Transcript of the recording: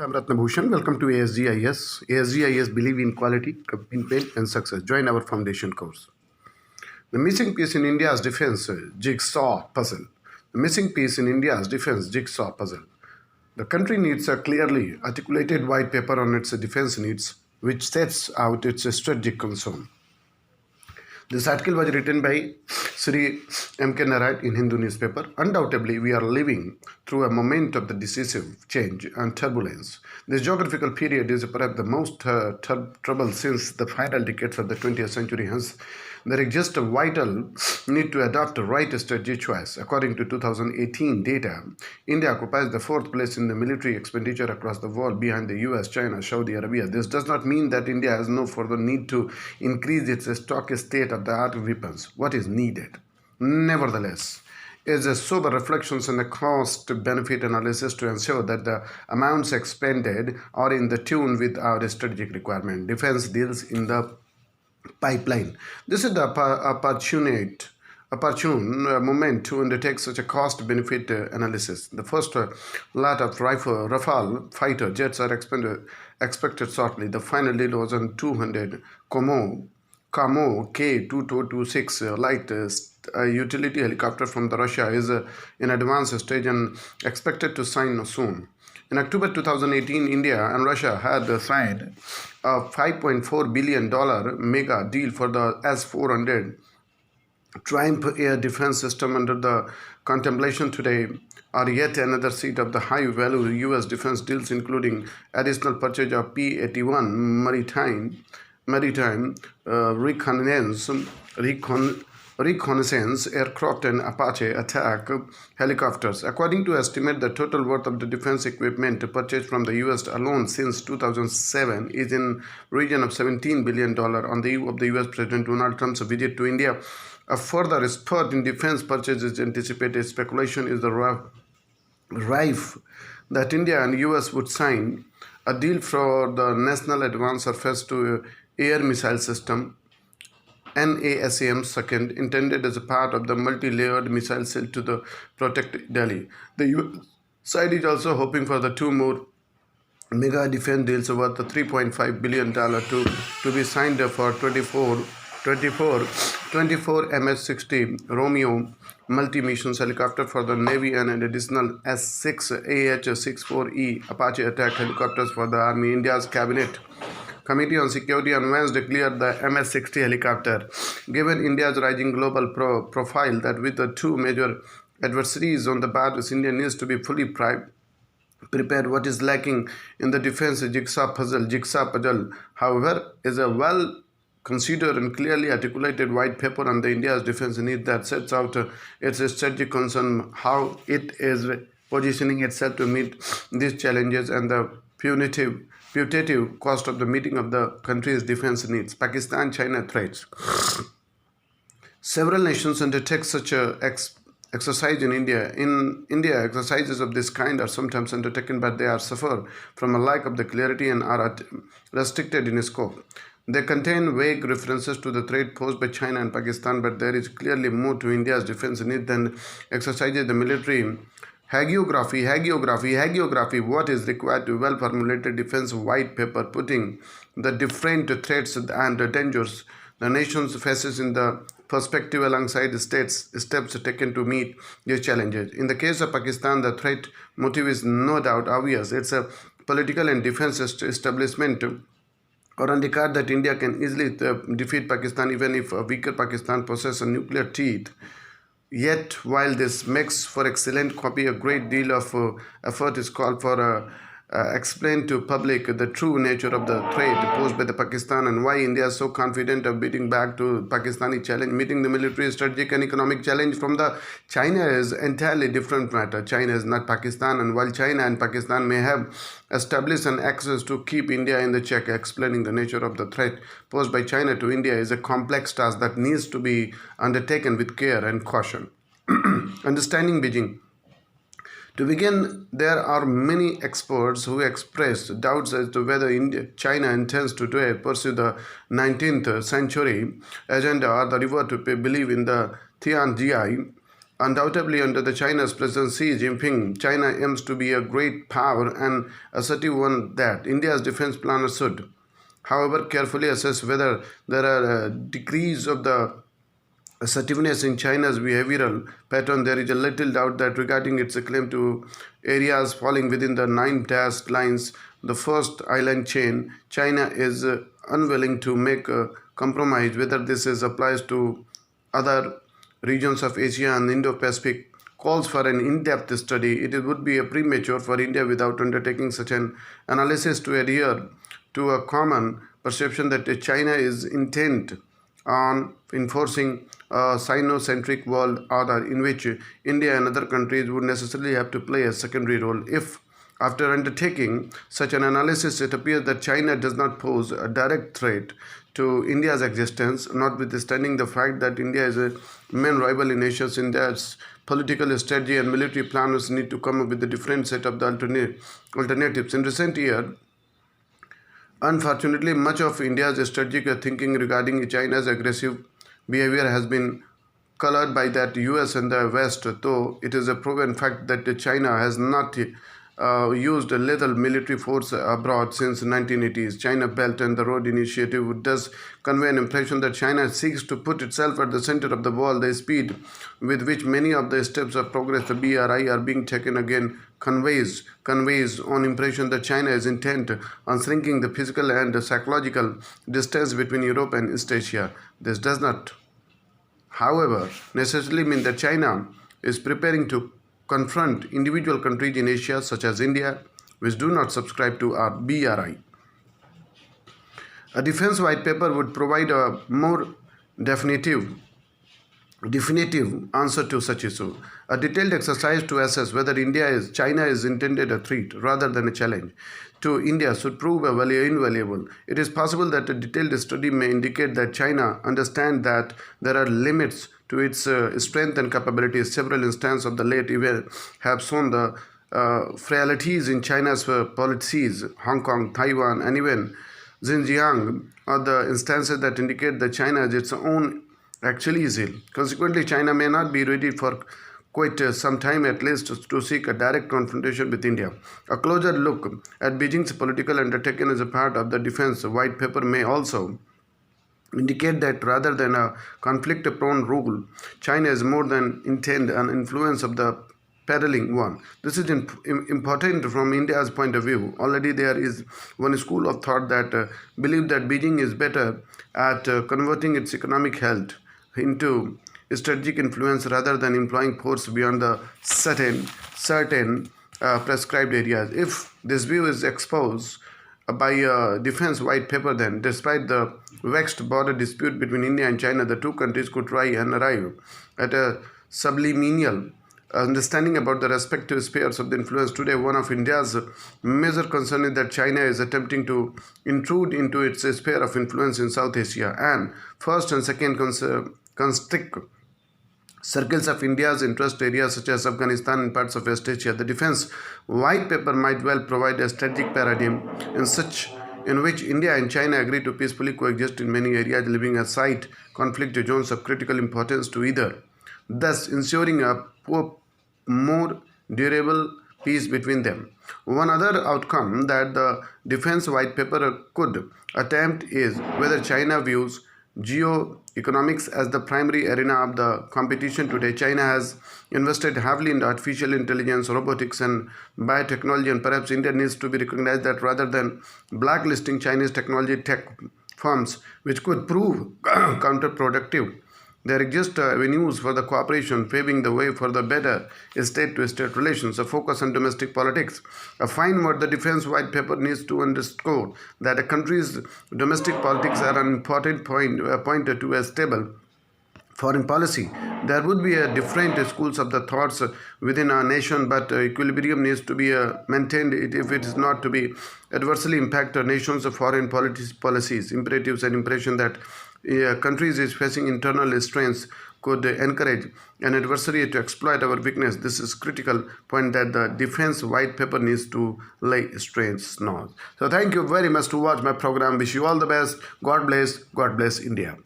I'm R.BHUSHAN. Welcome to ASG IAS. ASG IAS believe in quality, campaign, and success. Join our foundation course. The missing piece in India's defense jigsaw puzzle. The missing piece in India's defense jigsaw puzzle. The country needs a clearly articulated white paper on its defense needs, which sets out its strategic concern. This article was written by Sri M.K. Narat in Hindu newspaper. Undoubtedly, we are living through a moment of the decisive change and turbulence. This geographical period is perhaps the most troubled since the final decades of the 20th century. Hence, there exists a vital need to adopt a right strategy choice. According to 2018 data, India occupies the fourth place in the military expenditure across the world behind the US, China, Saudi Arabia. This does not mean that India has no further need to increase its stock state-of-the-art weapons. What is needed, nevertheless, is a sober reflections on the cost-benefit analysis to ensure that the amounts expended are in the tune with our strategic requirement. Defense deals in the pipeline. This is the opportune moment to undertake such a cost-benefit analysis. The first lot of Rafale fighter jets are expected shortly. The final deal was on 200 Kamo K-2226 light utility helicopter from the Russia is in advanced stage and expected to sign soon. In October 2018, India and Russia had signed a $5.4 billion mega deal for the S-400 Triumph air defense system. Under the contemplation today are yet another set of the high-value U.S. defense deals, including additional purchase of P-81 maritime reconnaissance aircraft and Apache attack helicopters. According to estimate, the total worth of the defense equipment purchased from the U.S. alone since 2007 is in region of $17 billion. On the eve of the U.S. President Donald Trump's visit to India, a further spurt in defense purchases anticipated. Speculation is rife that India and U.S. would sign a deal for the National Advanced Surface to Air Missile System NASAM second, intended as a part of the multi-layered missile cell to protect Delhi. The US side is also hoping for the two more mega defense deals worth $3.5 billion to be signed for 24 MH-60 Romeo multi-missions helicopter for the Navy and an additional S-6 AH-64E Apache attack helicopters for the Army. India's cabinet Committee on Security on Wednesday declared the MS-60 helicopter, given India's rising global profile, that with the two major adversaries on the battles, India needs to be fully prepared. What is lacking in the defense jigsaw puzzle, however, is a well-considered and clearly articulated white paper on the India's defense need that sets out its strategic concern, how it is positioning itself to meet these challenges, and the putative cost of the meeting of the country's defense needs. Pakistan-China threats. Several nations undertake such a exercise in India. In India, exercises of this kind are sometimes undertaken, but they are suffer from a lack of the clarity and are restricted in scope. They contain vague references to the threat posed by China and Pakistan, but there is clearly more to India's defense need than exercises the military. Hagiography. What is required to well-formulated defense white paper, putting the different threats and dangers the nation faces in the perspective alongside the steps taken to meet these challenges. In the case of Pakistan, the threat motive is no doubt obvious. It's a political and defense establishment or on the card that India can easily defeat Pakistan, even if a weaker Pakistan possesses nuclear teeth. Yet, while this makes for excellent copy, a great deal of effort is called for explain to public the true nature of the threat posed by the Pakistan and why India is so confident of beating back to Pakistani challenge. Meeting the military, strategic and economic challenge from the China is entirely different matter. China is not Pakistan, and while China and Pakistan may have established an access to keep India in the check, explaining the nature of the threat posed by China to India is a complex task that needs to be undertaken with care and caution. Understanding Beijing. To begin, there are many experts who express doubts as to whether China intends to pursue the 19th century agenda or the revert to believe in the Tianjin Undoubtedly, under the China's President Xi Jinping, China aims to be a great power and assertive one that India's defense planners should, however, carefully assess whether there are degrees of the assertiveness in China's behavioral pattern. There is a little doubt that regarding its claim to areas falling within the 9 dashed lines, the first island chain, China is unwilling to make a compromise. Whether this applies to other regions of Asia and Indo-Pacific calls for an in-depth study. It would be a premature for India without undertaking such an analysis to adhere to a common perception that China is intent on enforcing a Sino-centric world order in which India and other countries would necessarily have to play a secondary role. If, after undertaking such an analysis, it appears that China does not pose a direct threat to India's existence, notwithstanding the fact that India is a main rival in Asia's India's political strategy and military planners need to come up with a different set of the alternatives. In recent years, unfortunately, much of India's strategic thinking regarding China's aggressive behavior has been colored by that US and the West, though it is a proven fact that China has not used lethal military force abroad since 1980s. China Belt and the Road Initiative does convey an impression that China seeks to put itself at the center of the world. The speed with which many of the steps of progress, the BRI, are being taken again conveys on impression that China is intent on shrinking the physical and psychological distance between Europe and East Asia. This does not, however, necessarily mean that China is preparing to confront individual countries in Asia, such as India, which do not subscribe to our BRI. A defense white paper would provide a more definitive answer to such issue. A detailed exercise to assess whether China is intended a threat rather than a challenge to India should prove invaluable. It is possible that a detailed study may indicate that China understands that there are limits to its strength and capabilities. Several instances of the late event have shown the frailties in China's policies. Hong Kong, Taiwan, and even Xinjiang are the instances that indicate that China has its own Achilles heel. Consequently, China may not be ready for quite some time at least to seek a direct confrontation with India. A closer look at Beijing's political undertaking as a part of the defense white paper may also indicate that rather than a conflict-prone rule, China is more than intent and influence of the peddling one. This is important from India's point of view. Already there is one school of thought that believe that Beijing is better at converting its economic health into strategic influence rather than employing force beyond the certain prescribed areas. If this view is exposed by a defense white paper, then despite the vexed border dispute between India and China, the two countries could try and arrive at a subliminal understanding about the respective spheres of the influence. Today, one of India's major concerns is that China is attempting to intrude into its sphere of influence in South Asia and first and second constrict circles of India's interest areas such as Afghanistan and parts of West Asia. The defense white paper might well provide a strategic paradigm in which India and China agree to peacefully coexist in many areas, leaving aside conflict zones of critical importance to either, thus ensuring a more durable peace between them. One other outcome that the defense white paper could attempt is whether China views geoeconomics as the primary arena of the competition today. China has invested heavily in artificial intelligence, robotics, and biotechnology, and perhaps India needs to be recognized that rather than blacklisting Chinese technology tech firms, which could prove counterproductive, there exist avenues for the cooperation, paving the way for the better state-to-state relations, a focus on domestic politics. A fine word, the defense white paper needs to underscore that a country's domestic politics are an important pointer to a stable foreign policy. There would be different schools of the thoughts within our nation, but equilibrium needs to be maintained if it is not to be adversely impact a nation's foreign policies. Imperatives and impression that countries is facing internal strains could encourage an adversary to exploit our weakness. This is critical point that the defense white paper needs to lay strains on. So thank you very much to watch my program. Wish you all the best. God bless India.